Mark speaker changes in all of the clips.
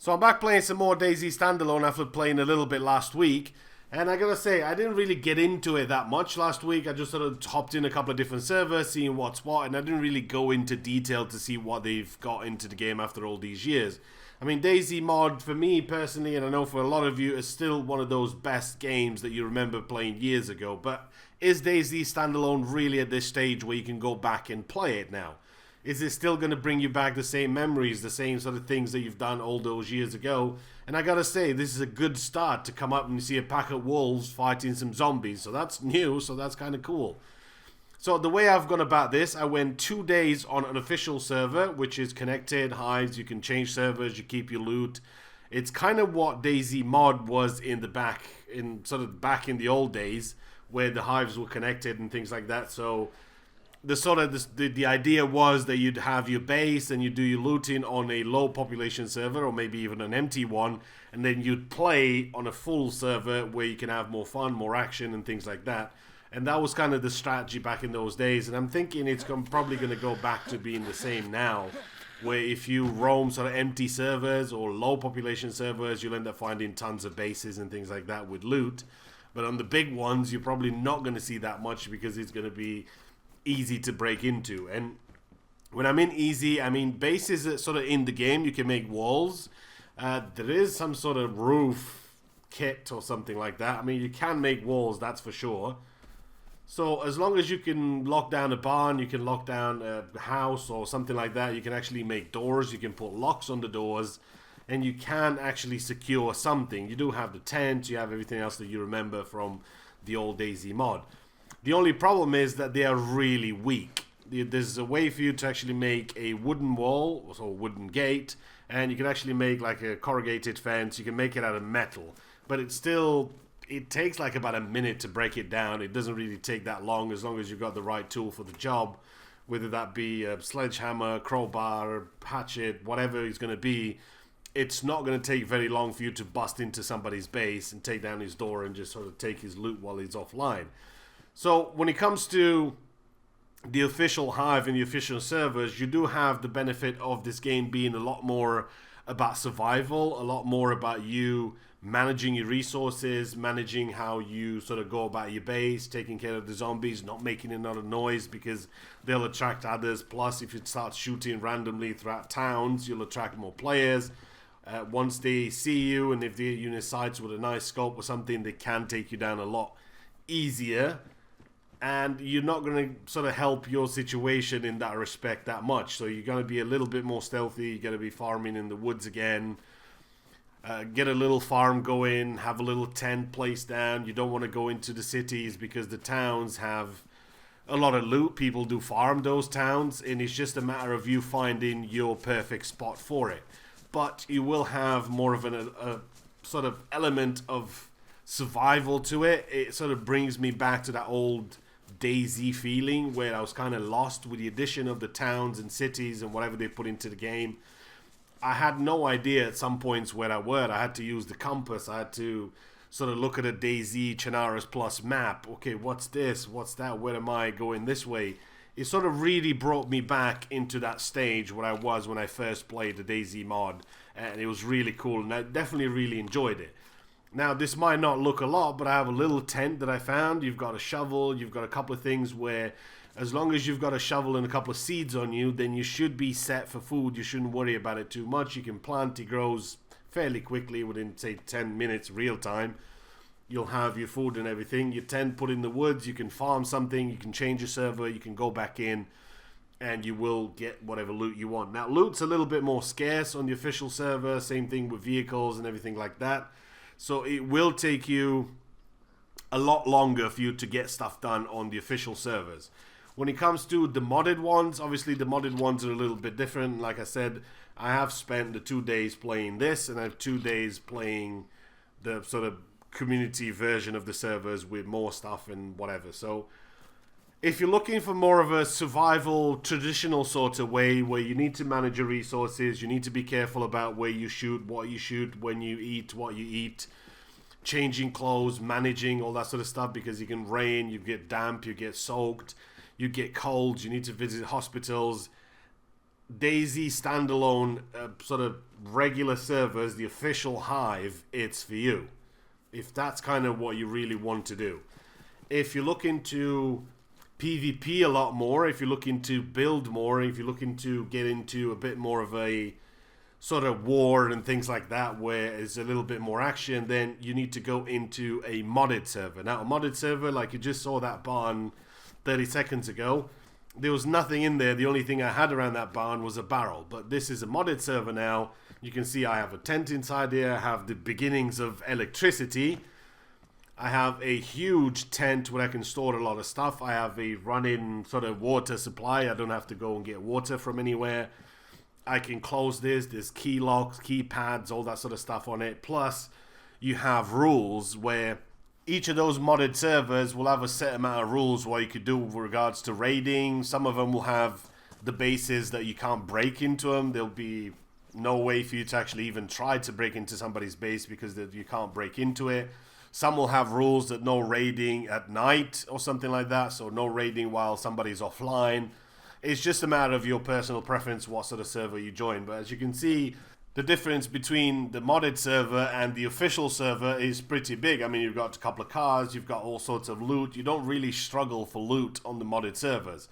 Speaker 1: So I'm back playing some more DayZ Standalone after playing a little bit last week. And I gotta say, I didn't really get into it that much last week. I just sort of hopped in a couple of different servers, seeing what's what, and I didn't really go into detail to see what they've got into the game after all these years. I mean, DayZ mod, for me personally, and I know for a lot of you, is still one of those best games that you remember playing years ago. But is DayZ Standalone really at this stage where you can go back and play it now? Is it still going to bring you back the same memories, the same sort of things that you've done all those years ago? And I gotta say, this is a good start to come up and see a pack of wolves fighting some zombies. So that's new, so that's kind of cool. So the way I've gone about this, I went 2 days on an official server, which is connected, hives, you can change servers, you keep your loot. It's kind of what DayZ mod was in the back in the old days, where the hives were connected and things like that. So the idea was that you'd have your base and you do your looting on a low population server, or maybe even an empty one, and then you'd play on a full server where you can have more fun, more action and things like that. And that was kind of the strategy back in those days, and I'm thinking it's probably going to go back to being the same now, where if you roam sort of empty servers or low population servers, you'll end up finding tons of bases and things like that with loot. But on the big ones, you're probably not going to see that much because it's going to be easy to break into. And when I mean easy, I mean bases that sort of in the game you can make walls. There is some sort of roof kit or something like that. I mean, you can make walls, that's for sure. So as long as you can lock down a barn, you can lock down a house or something like that, you can actually make doors, you can put locks on the doors, and you can actually secure something. You do have the tent, you have everything else that you remember from the old DayZ mod. The only problem is that they are really weak. There's a way for you to actually make a wooden wall, or wooden gate, and you can actually make like a corrugated fence. You can make it out of metal, but it takes like about a minute to break it down. It doesn't really take that long as you've got the right tool for the job, whether that be a sledgehammer, crowbar, hatchet, whatever it's going to be. It's not going to take very long for you to bust into somebody's base and take down his door and just sort of take his loot while he's offline. So when it comes to the official hive and the official servers, you do have the benefit of this game being a lot more about survival, a lot more about you managing your resources, managing how you sort of go about your base, taking care of the zombies, not making another noise because they'll attract others. Plus, if you start shooting randomly throughout towns, you'll attract more players. Once they see you, and if they're in your sights with a nice scope or something, they can take you down a lot easier. And you're not going to sort of help your situation in that respect that much. So you're going to be a little bit more stealthy. You're going to be farming in the woods again. Get a little farm going. Have a little tent placed down. You don't want to go into the cities because the towns have a lot of loot. People do farm those towns. And it's just a matter of you finding your perfect spot for it. But you will have more of a sort of element of survival to it. It sort of brings me back to that old DayZ feeling where I was kind of lost with the addition of the towns and cities and whatever they put into the game. I had no idea at some points where I were. I had to use the compass. I had to sort of look at a DayZ Chernarus Plus map. Okay, what's this? What's that? Where am I going this way? It sort of really brought me back into that stage where I was when I first played the DayZ mod. And it was really cool, and I definitely really enjoyed it. Now, this might not look a lot, but I have a little tent that I found. You've got a shovel. You've got a couple of things where as long as you've got a shovel and a couple of seeds on you, then you should be set for food. You shouldn't worry about it too much. You can plant. It grows fairly quickly within, say, 10 minutes real time. You'll have your food and everything. Your tent put in the woods. You can farm something. You can change your server. You can go back in, and you will get whatever loot you want. Now, loot's a little bit more scarce on the official server. Same thing with vehicles and everything like that. So it will take you a lot longer for you to get stuff done on the official servers. When it comes to the modded ones, obviously the modded ones are a little bit different. Like I said, I have spent the 2 days playing this, and I have 2 days playing the sort of community version of the servers with more stuff and whatever. So if you're looking for more of a survival, traditional sort of way where you need to manage your resources, you need to be careful about where you shoot, what you shoot, when you eat, what you eat, changing clothes, managing all that sort of stuff, because you can rain, you get damp, you get soaked, you get cold, you need to visit hospitals. DayZ standalone sort of regular servers, the official hive, it's for you. If that's kind of what you really want to do. If you're looking to PvP a lot more, if you're looking to build more, if you're looking to get into a bit more of a sort of war and things like that where it's a little bit more action, then you need to go into a modded server. Now, a modded server, like you just saw that barn 30 seconds ago, there was nothing in there. The only thing I had around that barn was a barrel. But this is a modded server now. You can see I have a tent inside here. I have the beginnings of electricity. I have a huge tent where I can store a lot of stuff. I have a running sort of water supply. I don't have to go and get water from anywhere. I can close this. There's key locks, keypads, all that sort of stuff on it. Plus, you have rules where each of those modded servers will have a set amount of rules what you could do with regards to raiding. Some of them will have the bases that you can't break into them. There'll be no way for you to actually even try to break into somebody's base because you can't break into it. Some will have rules that no raiding at night or something like that. So no raiding while somebody's offline. It's just a matter of your personal preference what sort of server you join. But as you can see, the difference between the modded server and the official server is pretty big. I mean, you've got a couple of cars, you've got all sorts of loot. You don't really struggle for loot on the modded servers.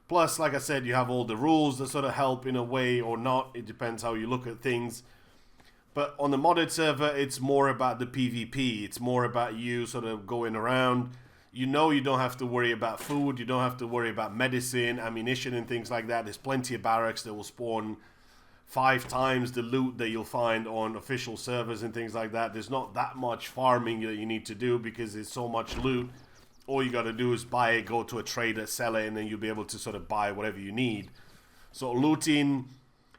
Speaker 1: Plus, like I said, you have all the rules that sort of help in a way or not. It depends how you look at things. But on the modded server, it's more about the PvP. It's more about you sort of going around. You know you don't have to worry about food. You don't have to worry about medicine, ammunition, and things like that. There's plenty of barracks that will spawn 5 times the loot that you'll find on official servers and things like that. There's not that much farming that you need to do because there's so much loot. All you got to do is buy it, go to a trader, sell it, and then you'll be able to sort of buy whatever you need. So looting,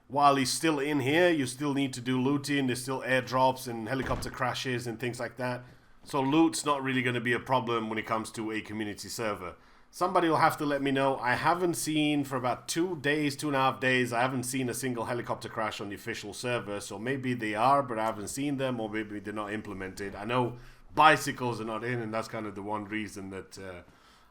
Speaker 1: while he's still in here, you still need to do looting. There's still airdrops and helicopter crashes and things like that. So loot's not really going to be a problem when it comes to a community server. Somebody will have to let me know. I haven't seen for about 2 days, 2.5 days, I haven't seen a single helicopter crash on the official server. So maybe they are, but I haven't seen them, or maybe they're not implemented. I know bicycles are not in, and that's kind of the one reason that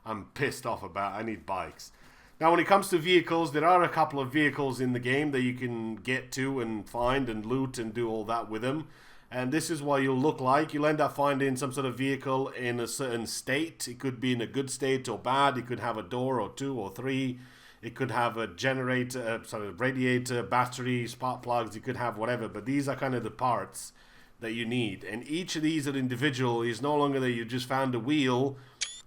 Speaker 1: I'm pissed off about. I need bikes. Now, when it comes to vehicles, there are a couple of vehicles in the game that you can get to and find and loot and do all that with them. And this is what you'll look like. You'll end up finding some sort of vehicle in a certain state. It could be in a good state or bad. It could have a door or 2 or 3. It could have a generator, radiator, battery, spark plugs. You could have whatever. But these are kind of the parts that you need. And each of these are individual. It's no longer that you just found a wheel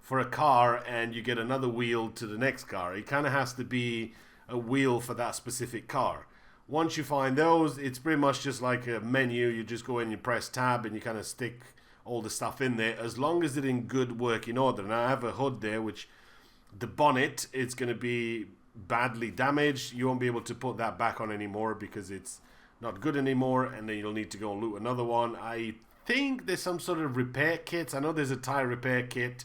Speaker 1: for a car and you get another wheel to the next car. It kind of has to be a wheel for that specific car. Once you find those, it's pretty much just like a menu. You just go in, you press tab, and you kind of stick all the stuff in there, as long as it's in good working order. Now, I have a hood there, which the bonnet, it's going to be badly damaged. You won't be able to put that back on anymore because it's not good anymore, and then you'll need to go and loot another one. I think there's some sort of repair kit. I know there's a tire repair kit,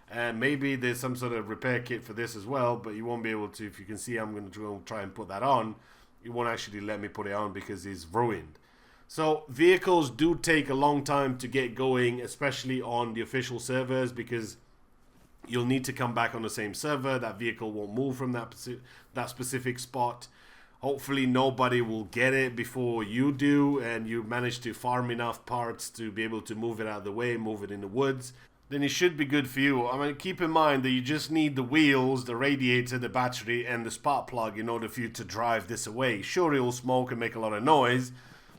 Speaker 1: and maybe there's some sort of repair kit for this as well, but you won't be able to. If you can see, I'm going to try and put that on. It won't actually let me put it on because it's ruined. So vehicles do take a long time to get going, especially on the official servers, because you'll need to come back on the same server. That vehicle won't move from that specific spot. Hopefully nobody will get it before you do, and you manage to farm enough parts to be able to move it out of the way, move it in the woods. Then it should be good for you. I mean, keep in mind that you just need the wheels, the radiator, the battery, and the spark plug in order for you to drive this away. Sure, it'll smoke and make a lot of noise,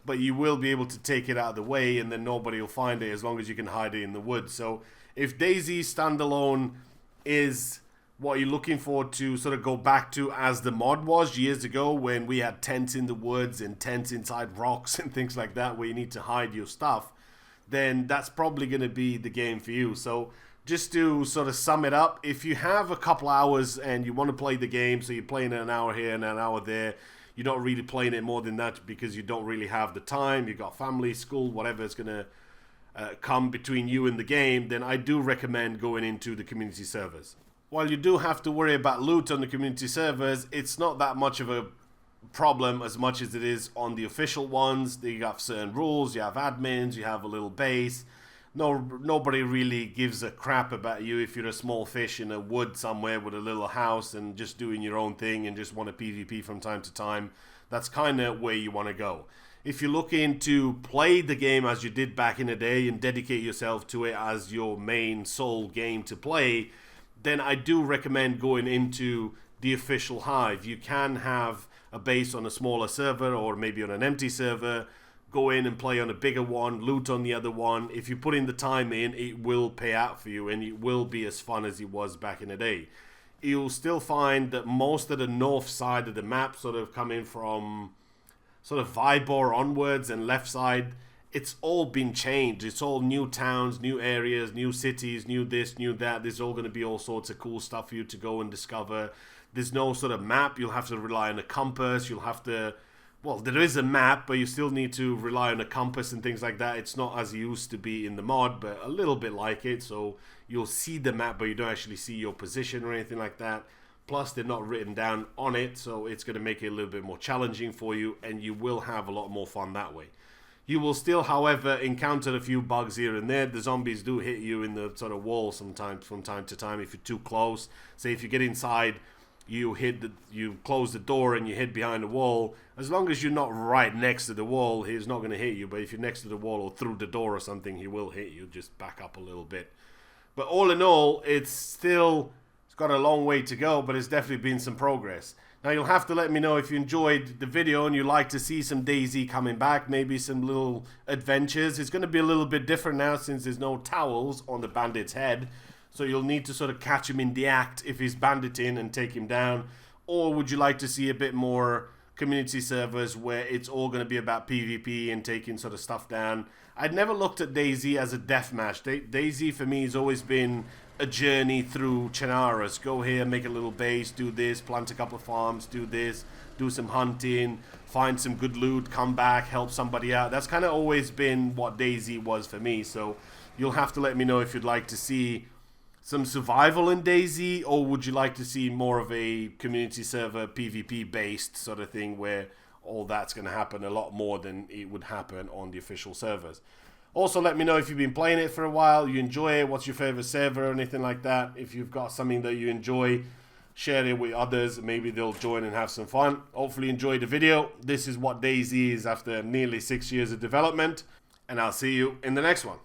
Speaker 1: but you will be able to take it out of the way, and then nobody will find it as long as you can hide it in the woods. So if DayZ standalone is what you're looking for to sort of go back to as the mod was years ago, when we had tents in the woods and tents inside rocks and things like that where you need to hide your stuff, then that's probably going to be the game for you. So just to sort of sum it up, if you have a couple hours and you want to play the game, so you're playing it an hour here and an hour there, you're not really playing it more than that because you don't really have the time, you've got family, school, whatever is going to come between you and the game, then I do recommend going into the community servers. While you do have to worry about loot on the community servers, it's not that much of a problem as much as it is on the official ones. You have certain rules, you have admins, you have a little base. Nobody really gives a crap about you if you're a small fish in a wood somewhere with a little house and just doing your own thing and just want to PvP from time to time. That's kind of where you want to go. If you're looking to play the game as you did back in the day and dedicate yourself to it as your main sole game to play, then I do recommend going into the official Hive. You can have a base on a smaller server or maybe on an empty server, go in and play on a bigger one, loot on the other one. If you put in the time in, it will pay out for you and it will be as fun as it was back in the day. You'll still find that most of the north side of the map, sort of coming from sort of Vybor onwards and left side, it's all been changed. It's all new towns, new areas, new cities, new this, new that. There's all going to be all sorts of cool stuff for you to go and discover. There's no sort of map. You'll have to rely on a compass. You'll have to, well, there is a map, but you still need to rely on a compass and things like that. It's not as it used to be in the mod, but a little bit like it. So you'll see the map, but you don't actually see your position or anything like that. Plus, they're not written down on it, so it's going to make it a little bit more challenging for you, and you will have a lot more fun that way. You will still, however, encounter a few bugs here and there. The zombies do hit you in the sort of wall sometimes from time to time if you're too close. Say if you get inside, you close the door and you hid behind the wall. As long as you're not right next to the wall, he's not going to hit you. But if you're next to the wall or through the door or something, he will hit you. Just back up a little bit. But all in all, it's got a long way to go, but it's definitely been some progress. Now you'll have to let me know if you enjoyed the video and you'd like to see some DayZ coming back, maybe some little adventures. It's going to be a little bit different now since there's no towels on the bandit's head. So you'll need to sort of catch him in the act if he's banditing and take him down. Or would you like to see a bit more community servers where it's all going to be about PvP and taking sort of stuff down? I'd never looked at DayZ as a deathmatch. DayZ for me has always been a journey through Chernarus. Go here, make a little base, do this, plant a couple of farms, do this, do some hunting, find some good loot, come back, help somebody out. That's kind of always been what DayZ was for me. So you'll have to let me know if you'd like to see some survival in DayZ, or would you like to see more of a community server PvP based sort of thing where all that's going to happen a lot more than it would happen on the official servers. Also, let me know if you've been playing it for a while, you enjoy it, what's your favorite server or anything like that. If you've got something that you enjoy, share it with others. Maybe they'll join and have some fun. Hopefully you enjoyed the video. This is what DayZ is after nearly 6 years of development, and I'll see you in the next one.